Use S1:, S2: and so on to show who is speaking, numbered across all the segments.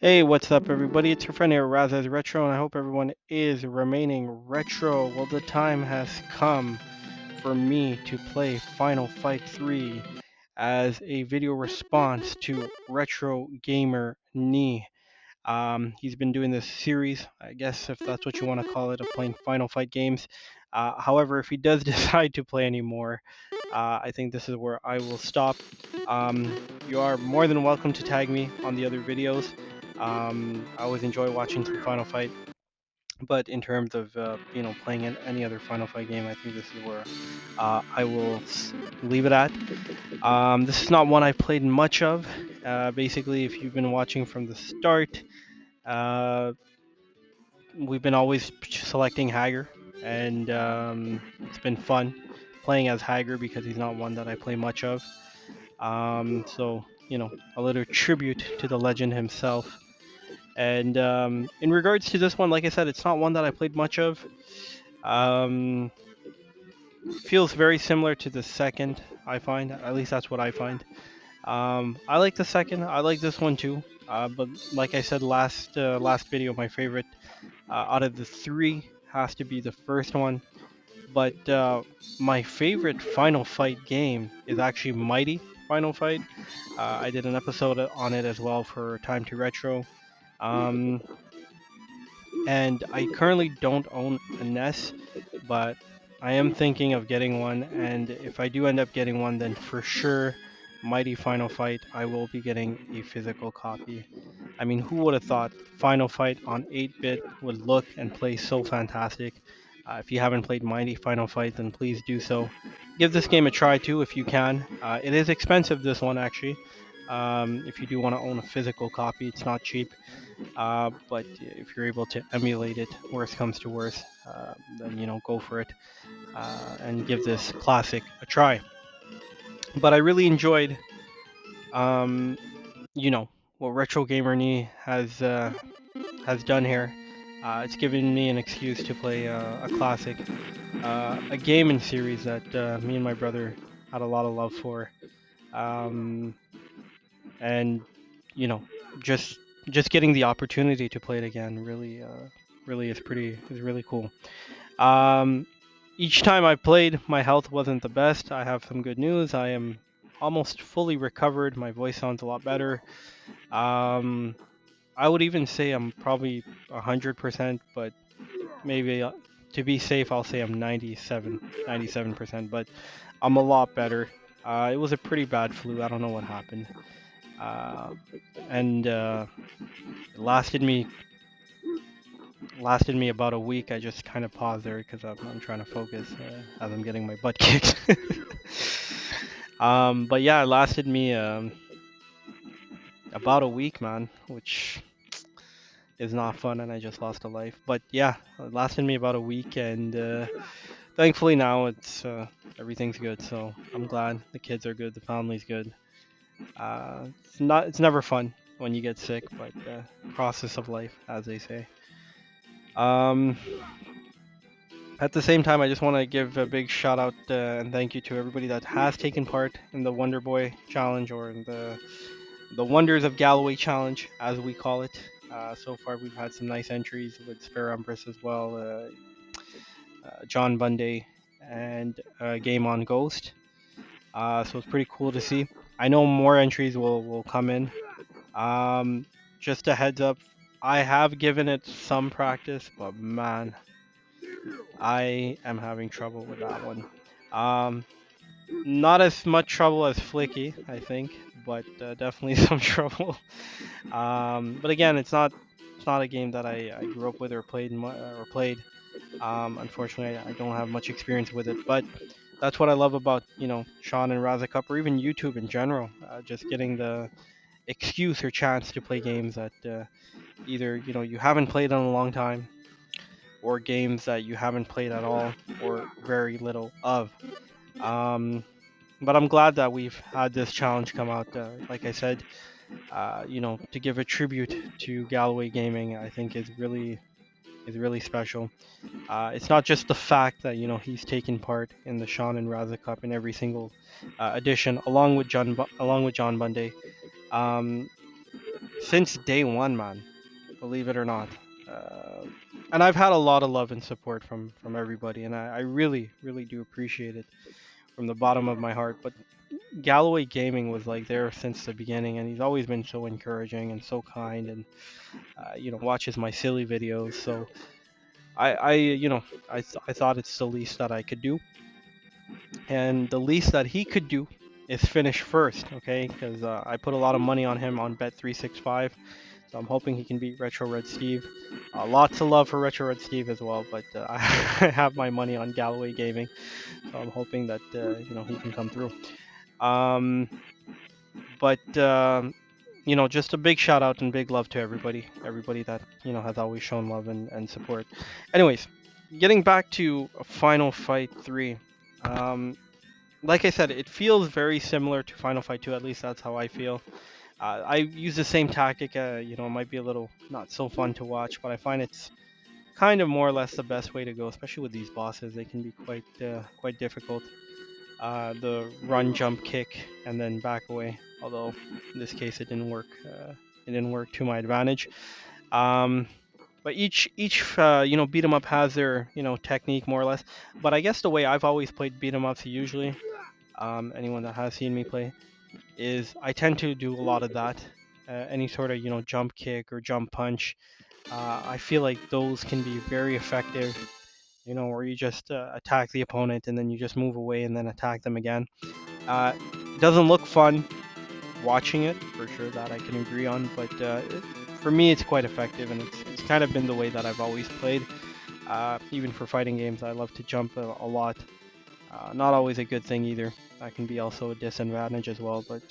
S1: Hey, what's up, everybody? It's your friend here, Razaz Retro, and I hope everyone is remaining retro. Well, the time has come for me to play Final Fight 3 as a video response to Retro Gamer Knee. He's been doing this series, I guess, if that's what you want to call it, of playing Final Fight games. However, if he does decide to play anymore, I think this is where I will stop. You are more than welcome to tag me on the other videos. I always enjoy watching some Final Fight, but in terms of playing any other Final Fight game, I think this is where I will leave it at. This is not one I played much of. Basically, if you've been watching from the start, uh, we've been always selecting Haggar, and it's been fun playing as Haggar because he's not one that I play much of. So a little tribute to the legend himself. And in regards to this one, like I said, it's not one that I played much of. Um, Feels very similar to the second, I find. At least that's what I find. I like the second. I like this one too. But like I said last video, my favorite out of the three has to be the first one. But my favorite Final Fight game is actually Mighty Final Fight. I did an episode on it as well for Time to Retro. Um, and I currently don't own a NES, but I am thinking of getting one. And if I do end up getting one, then for sure, Mighty Final Fight, I will be getting a physical copy. I mean, who would have thought Final Fight on 8-bit would look and play so fantastic? If you haven't played Mighty Final Fight, then please do so. Give this game a try too if you can. It is expensive, this one actually. If you do want to own a physical copy, it's not cheap. But if you're able to emulate it, worst comes to worst, then go for it and give this classic a try. But I really enjoyed, um, you know, what Retro Gamer Knee has done here. It's given me an excuse to play a classic, a gaming series that me and my brother had a lot of love for, um, and you know, just just getting the opportunity to play it again really is really cool. Um, each time I played, my health wasn't the best. I have some good news. I am almost fully recovered. My voice sounds a lot better. Um, I would even say I'm probably 100%, but maybe to be safe, I'll say I'm 97%. But I'm a lot better. It was a pretty bad flu. I don't know what happened. Uh, and It lasted me about a week. I just kind of paused there because I'm trying to focus as I'm getting my butt kicked. But yeah, it lasted me about a week, man, which is not fun, and I just lost a life. But yeah, it lasted me about a week, and thankfully now everything's good. So I'm glad the kids are good, the family's good. It's never fun when you get sick, but process of life, as they say. Um, At the same time, I just want to give a big shout out and thank you to everybody that has taken part in the Wonder Boy Challenge, or in the Wonders of Galloway Challenge, as we call it. So far, we've had some nice entries with Spare Empress as well, John Bunday, and Game on Ghost. So it's pretty cool to see. I know more entries will come in. Um, just a heads up, I have given it some practice, but man, I am having trouble with that one. Um, Not as much trouble as Flicky, I think, but definitely some trouble. But again, it's not a game that I grew up with or played. Unfortunately, I don't have much experience with it, but that's what I love about Sean and Raza Cup, or even YouTube in general. Just getting the excuse or chance to play games that either you haven't played in a long time, or games that you haven't played at all or very little of. Um, but I'm glad that we've had this challenge come out. Like I said, to give a tribute to Galloway Gaming, I think is really special. It's not just the fact that he's taken part in the Sean and Raza Cup in every single edition, along with John Bunday. Um, since day one, man. Believe it or not. Uh, and I've had a lot of love and support from everybody, and I really, really do appreciate it from the bottom of my heart. But Galloway Gaming was like there since the beginning, and he's always been so encouraging and so kind, and watches my silly videos. So I thought it's the least that I could do, and the least that he could do is finish first, okay? Because I put a lot of money on him on Bet365, so I'm hoping he can beat Retro Red Steve. Lots of love for Retro Red Steve as well, but I have my money on Galloway Gaming, so I'm hoping that he can come through. Um, but just a big shout out and big love to everybody that has always shown love and support. Anyways, getting back to Final Fight 3. Um, like I said, it feels very similar to Final Fight 2. At least that's how I feel. I use the same tactic. It might be a little not so fun to watch, but I find it's kind of more or less the best way to go, especially with these bosses. They can be quite difficult. The run, jump, kick, and then back away. Although in this case it didn't work. It didn't work to my advantage. Um, but each beat 'em up has their technique more or less. But I guess the way I've always played beat 'em ups usually, anyone that has seen me play, is I tend to do a lot of that. Any sort of jump kick or jump punch. I feel like those can be very effective. Where you just attack the opponent and then you just move away and then attack them again. It doesn't look fun watching it for sure, that I can agree on, but for me it's quite effective, and it's kind of been the way that I've always played. Even for fighting games, I love to jump a lot. Not always a good thing either. That can be also a disadvantage as well, but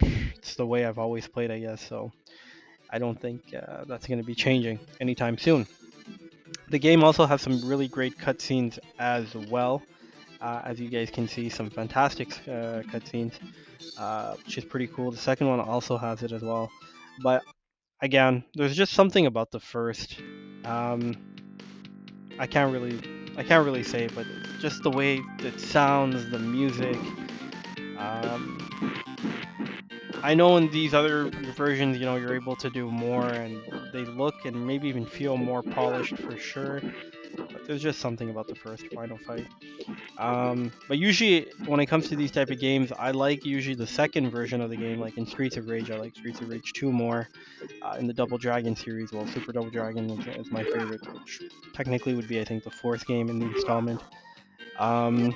S1: it's the way I've always played, I guess. So I don't think that's going to be changing anytime soon. The game also has some really great cutscenes as well. As you guys can see, some fantastic cutscenes, which is pretty cool. The second one also has it as well. But again, there's just something about the first. Um, I can't really, I can't really say, but just the way it sounds, the music. Um, I know in these other versions, you're able to do more, and they look and maybe even feel more polished for sure. But there's just something about the first Final Fight. But usually when it comes to these type of games, I like usually the second version of the game. Like in Streets of Rage, I like Streets of Rage 2 more. In the Double Dragon series, well, Super Double Dragon is my favorite, which technically would be, I think, the fourth game in the installment. Um,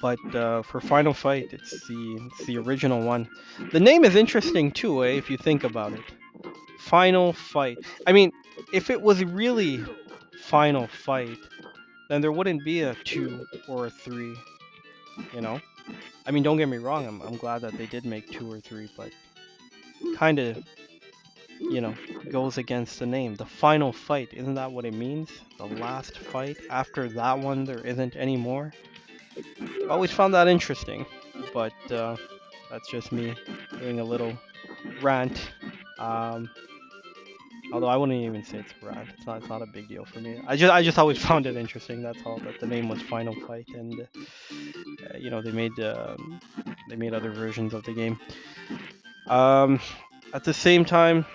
S1: but for Final Fight, it's the original one. The name is interesting too, if you think about it. Final Fight. I mean, if it was really Final Fight, then there wouldn't be a 2 or a 3, you know? I mean, don't get me wrong, I'm glad that they did make 2 or 3, but kind of, you know, goes against the name. The Final Fight, isn't that what it means? The last fight? After that one, there isn't any more? I've always found that interesting, but that's just me doing a little rant. Um, Although I wouldn't even say it's a rant. It's not a big deal for me. I just always found it interesting. That's all. That the name was Final Fight, and they made other versions of the game. Um, at the same time,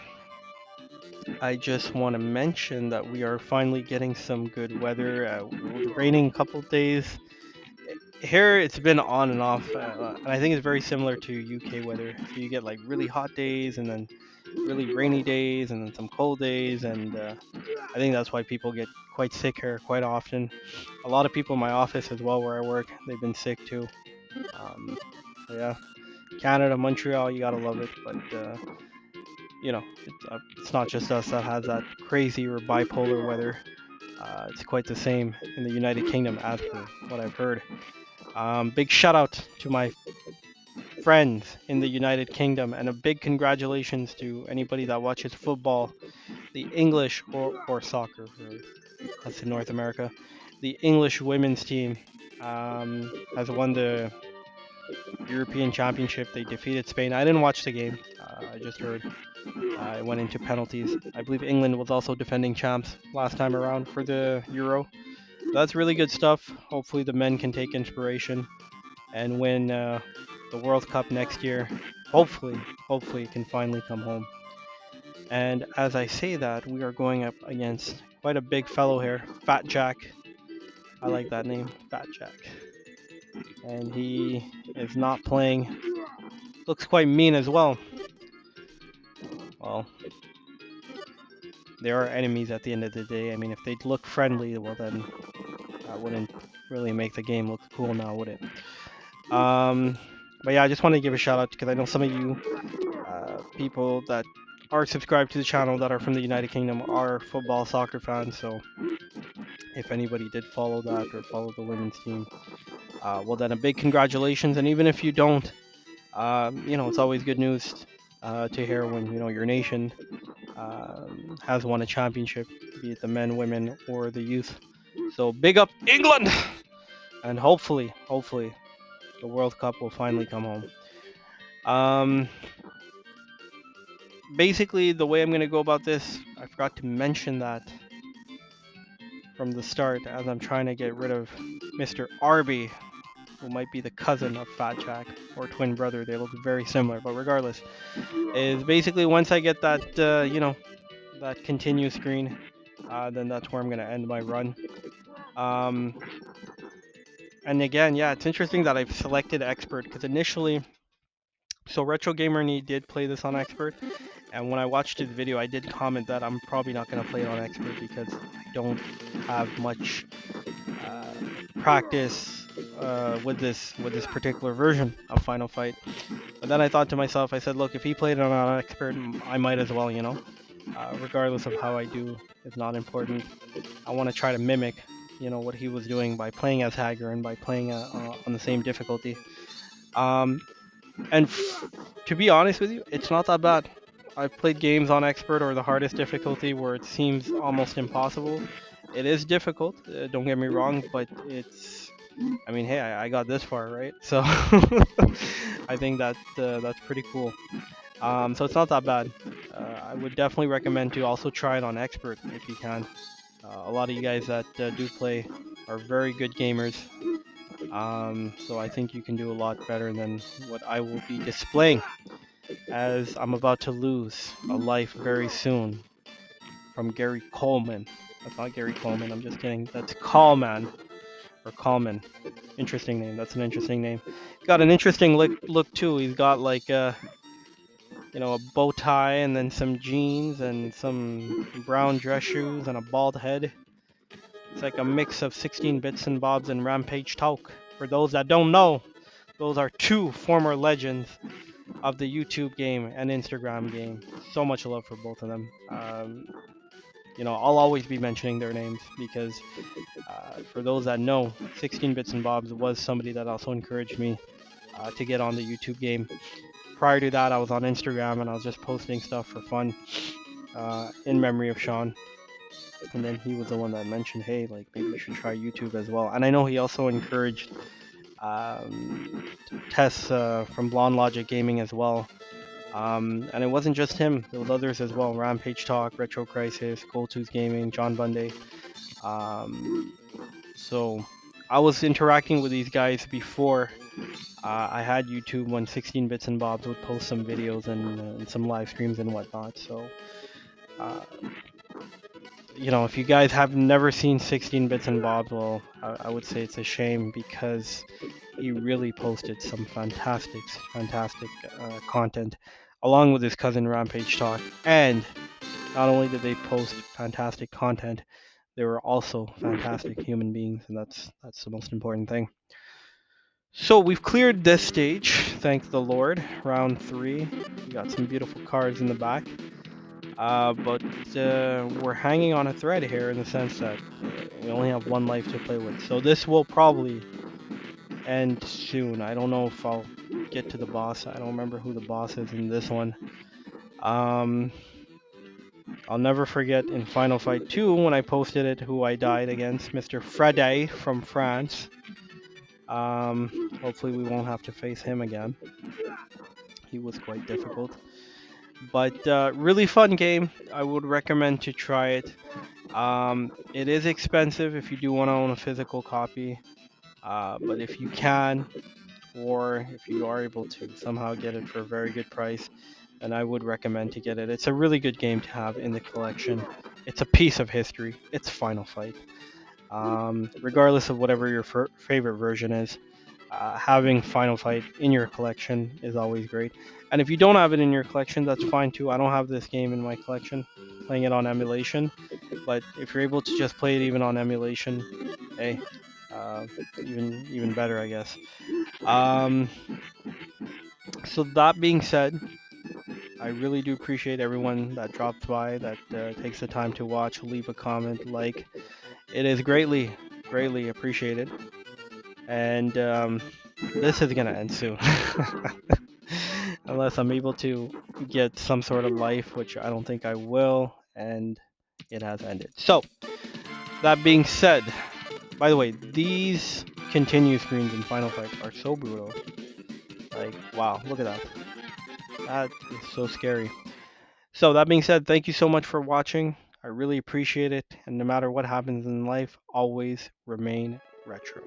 S1: I just want to mention that we are finally getting some good weather. It was raining a couple days. Here it's been on and off, and I think it's very similar to UK weather. So you get like really hot days, and then really rainy days, and then some cold days, and I think that's why people get quite sick here quite often. A lot of people in my office as well, where I work, they've been sick too. Um, so yeah, Canada, Montreal, you gotta love it, but it's not just us that has that crazy or bipolar weather. It's quite the same in the United Kingdom, as per what I've heard. Big shout out to my friends in the United Kingdom, and a big congratulations to anybody that watches football, the English or soccer for us in North America. The English women's team has won the European Championship. They defeated Spain. I didn't watch the game. I just heard it went into penalties. I believe England was also defending champs last time around for the Euro. That's really good stuff. Hopefully the men can take inspiration and win the World Cup next year. hopefully it can finally come home. And as I say that, we are going up against quite a big fellow here, Fat Jack. I like that name, Fat Jack. And he is not playing. Looks quite mean as well. Well, they are enemies at the end of the day. I mean, if they'd look friendly, well then that wouldn't really make the game look cool now, would it? But yeah, I just want to give a shout out because I know some of you people that are subscribed to the channel that are from the United Kingdom are football soccer fans. So if anybody did follow that or follow the women's team, well then a big congratulations. And even if you don't, it's always good news to hear when your nation has won a championship, be it the men, women, or the youth. So big up England, and hopefully the World Cup will finally come home. Basically, the way I'm going to go about this, I forgot to mention that from the start, as I'm trying to get rid of Mr. Arby, who might be the cousin of Fat Jack or twin brother. They look very similar, but regardless, is basically once I get that, that continue screen, then that's where I'm going to end my run. And again, yeah, it's interesting that I've selected expert because initially, so Retro Gamer and he did play this on expert, and when I watched his video, I did comment that I'm probably not going to play it on expert because I don't have much practice with this particular version of Final Fight. But then I thought to myself, I said, look, if he played it on expert, I might as well, regardless of how I do, it's not important. I want to try to mimic, what he was doing by playing as Haggar and by playing on the same difficulty. And to be honest with you, it's not that bad. I've played games on expert or the hardest difficulty where it seems almost impossible. It is difficult, don't get me wrong, but I mean, hey, I got this far, right? So I think that that's pretty cool. So it's not that bad. I would definitely recommend to also try it on expert if you can. A lot of you guys that do play are very good gamers. So I think you can do a lot better than what I will be displaying, as I'm about to lose a life very soon from Gary Coleman. That's not Gary Coleman, I'm just kidding. That's Coleman, or Coleman. Interesting name, that's an interesting name. He's got an interesting look too. He's got like a bow tie and then some jeans and some brown dress shoes and a bald head. It's like a mix of 16 Bits and Bobs and Rampage Talk. For those that don't know, those are two former legends of the YouTube game and Instagram game. So much love for both of them. I'll always be mentioning their names because for those that know, 16 Bits and Bobs was somebody that also encouraged me to get on the YouTube game. Prior to that, I was on Instagram and I was just posting stuff for fun in memory of Sean. And then he was the one that mentioned, hey, like maybe you should try YouTube as well. And I know he also encouraged Tess from Blonde Logic Gaming as well. And it wasn't just him, there was others as well. Rampage Talk, Retro Crisis, Goldtooth Gaming, John Bunday. So I was interacting with these guys before I had YouTube, when 16 Bits and Bobs would post some videos and some live streams and whatnot. So if you guys have never seen 16 Bits and Bobs, well, I would say it's a shame because he really posted some fantastic content along with his cousin Rampage Talk. And not only did they post fantastic content, they were also fantastic human beings, and that's the most important thing. So we've cleared this stage, thank the Lord. Round 3, we got some beautiful cards in the back. But we're hanging on a thread here in the sense that we only have one life to play with. So this will probably end soon. I don't know if I'll get to the boss. I don't remember who the boss is in this one. I'll never forget in Final Fight 2 when I posted it who I died against, Mr. Frede from France. Hopefully we won't have to face him again. He was quite difficult. But really fun game. I would recommend to try it. It is expensive if you do want to own a physical copy. But if you can, or if you are able to somehow get it for a very good price, then I would recommend to get it. It's a really good game to have in the collection. It's a piece of history. It's Final Fight. Regardless of whatever your favorite version is, having Final Fight in your collection is always great. And if you don't have it in your collection, that's fine too. I don't have this game in my collection, playing it on emulation. But if you're able to just play it even on emulation, hey, uh, even better, I guess. Um, so that being said, I really do appreciate everyone that drops by, that takes the time to watch, leave a comment, like. It is greatly appreciated. And this is gonna end soon, unless I'm able to get some sort of life, which I don't think I will. And it has ended. So that being said, by the way, these continue screens in Final Fight are so brutal. Like, wow, look at that. That is so scary. So that being said, thank you so much for watching. I really appreciate it. And no matter what happens in life, always remain retro.